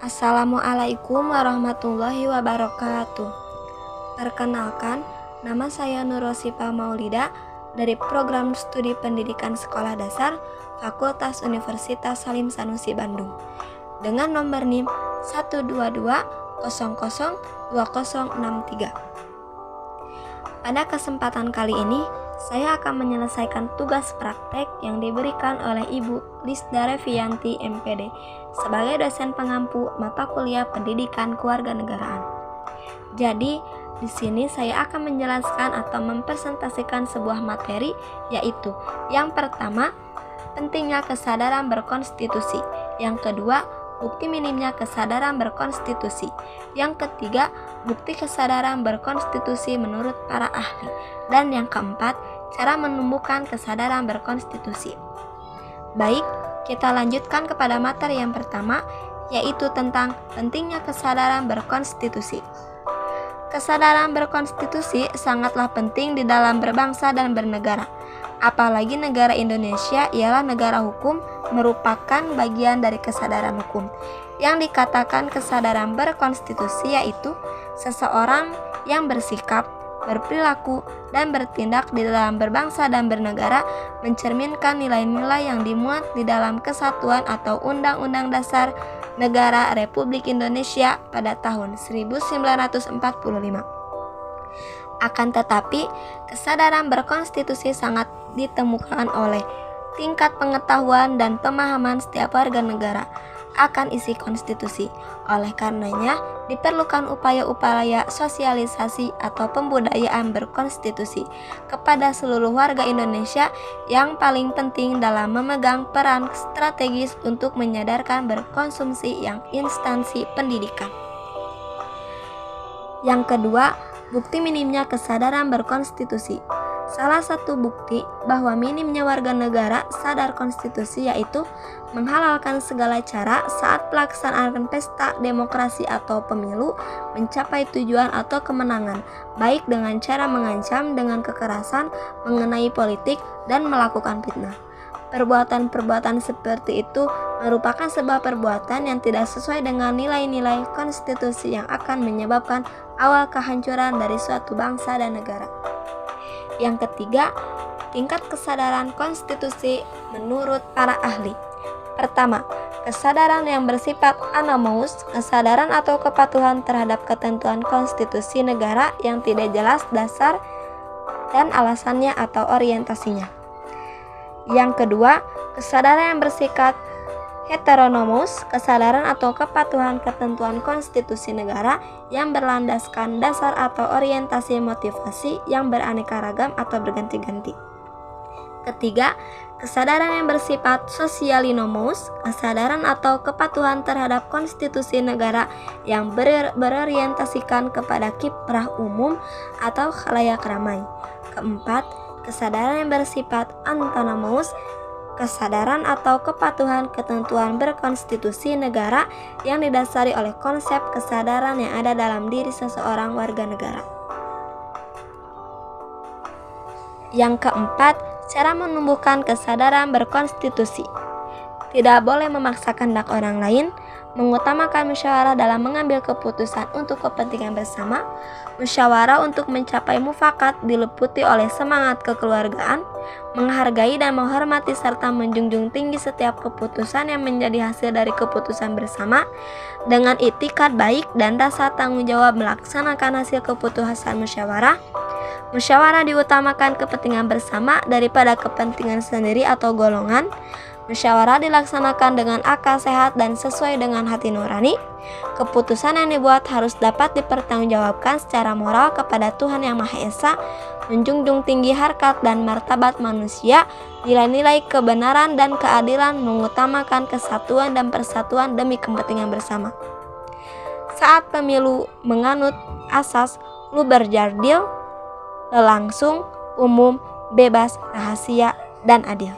Assalamualaikum warahmatullahi wabarakatuh. Perkenalkan, nama saya Nurosipa Maulida dari Program Studi Pendidikan Sekolah Dasar Fakultas Universitas Salim Sanusi Bandung dengan nomor NIM 122002063. Pada kesempatan kali ini, saya akan menyelesaikan tugas praktek yang diberikan oleh Ibu Lisda Revianti MPD sebagai dosen pengampu mata kuliah Pendidikan Kewarganegaraan. Jadi, di sini saya akan menjelaskan atau mempresentasikan sebuah materi, yaitu yang pertama, pentingnya kesadaran berkonstitusi. Yang kedua, bukti minimnya kesadaran berkonstitusi. Yang ketiga, bukti kesadaran berkonstitusi menurut para ahli. Dan yang keempat, cara menumbuhkan kesadaran berkonstitusi. Baik, kita lanjutkan kepada materi yang pertama, yaitu tentang pentingnya kesadaran berkonstitusi. Kesadaran berkonstitusi sangatlah penting di dalam berbangsa dan bernegara. Apalagi negara Indonesia ialah negara hukum, merupakan bagian dari kesadaran hukum. Yang dikatakan kesadaran berkonstitusi yaitu seseorang yang bersikap, berperilaku, dan bertindak di dalam berbangsa dan bernegara mencerminkan nilai-nilai yang dimuat di dalam Kesatuan atau Undang-Undang Dasar Negara Republik Indonesia pada tahun 1945. Akan tetapi, kesadaran berkonstitusi sangat ditemukan oleh tingkat pengetahuan dan pemahaman setiap warga negara akan isi konstitusi. Oleh karenanya, diperlukan upaya-upaya sosialisasi atau pembudayaan berkonstitusi kepada seluruh warga Indonesia yang paling penting dalam memegang peran strategis untuk menyadarkan berkonsumsi yang instansi pendidikan. Yang kedua, bukti minimnya kesadaran berkonstitusi. Salah satu bukti bahwa minimnya warga negara sadar konstitusi yaitu menghalalkan segala cara saat pelaksanaan pesta demokrasi atau pemilu mencapai tujuan atau kemenangan, baik dengan cara mengancam dengan kekerasan mengenai politik dan melakukan fitnah. Perbuatan-perbuatan seperti itu merupakan sebuah perbuatan yang tidak sesuai dengan nilai-nilai konstitusi yang akan menyebabkan awal kehancuran dari suatu bangsa dan negara. Yang ketiga, tingkat kesadaran konstitusi menurut para ahli. Pertama, kesadaran yang bersifat anomalous, kesadaran atau kepatuhan terhadap ketentuan konstitusi negara yang tidak jelas dasar dan alasannya atau orientasinya. Yang kedua, kesadaran yang bersifat heteronomous, kesadaran atau kepatuhan ketentuan konstitusi negara yang berlandaskan dasar atau orientasi motivasi yang beraneka ragam atau berganti-ganti. Ketiga, kesadaran yang bersifat socialinomous, kesadaran atau kepatuhan terhadap konstitusi negara yang berorientasikan kepada kiprah umum atau khalayak ramai. Keempat, kesadaran yang bersifat autonomous, kesadaran atau kepatuhan ketentuan berkonstitusi negara yang didasari oleh konsep kesadaran yang ada dalam diri seseorang warga negara. Yang keempat, cara menumbuhkan kesadaran berkonstitusi. Tidak boleh memaksa kehendak orang lain, mengutamakan musyawarah dalam mengambil keputusan untuk kepentingan bersama. Musyawarah untuk mencapai mufakat diliputi oleh semangat kekeluargaan, menghargai dan menghormati serta menjunjung tinggi setiap keputusan yang menjadi hasil dari keputusan bersama dengan itikad baik dan rasa tanggung jawab melaksanakan hasil keputusan musyawarah. Musyawarah diutamakan kepentingan bersama daripada kepentingan sendiri atau golongan. Musyawarah dilaksanakan dengan akal sehat dan sesuai dengan hati nurani. Keputusan yang dibuat harus dapat dipertanggungjawabkan secara moral kepada Tuhan Yang Maha Esa, menjunjung tinggi harkat dan martabat manusia, nilai-nilai kebenaran dan keadilan, mengutamakan kesatuan dan persatuan demi kepentingan bersama. Saat pemilu menganut asas luberjardil, langsung, umum, bebas, rahasia, dan adil.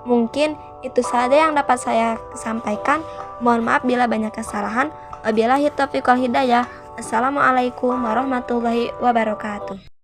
Mungkin itu saja yang dapat saya sampaikan. Mohon maaf bila banyak kesalahan. Wabillahi taufiq wal hidayah. Assalamualaikum warahmatullahi wabarakatuh.